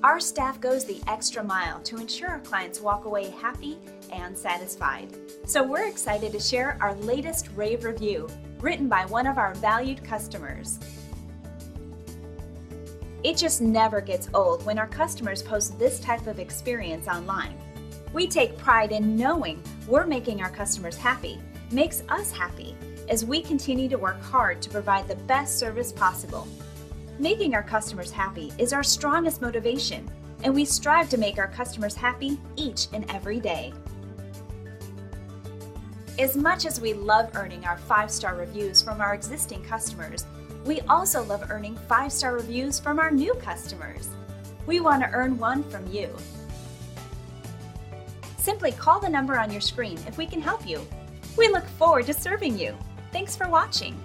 Our staff goes the extra mile to ensure our clients walk away happy and satisfied. So we're excited to share our latest rave review, written by one of our valued customers. It just never gets old when our customers post this type of experience online. We take pride in knowing we're making our customers happy, makes us happy, as we continue to work hard to provide the best service possible. Making our customers happy is our strongest motivation, and we strive to make our customers happy each and every day. As much as we love earning our 5-star reviews from our existing customers, we also love earning 5-star reviews from our new customers. We want to earn one from you. Simply call the number on your screen if we can help you. We look forward to serving you. Thanks for watching.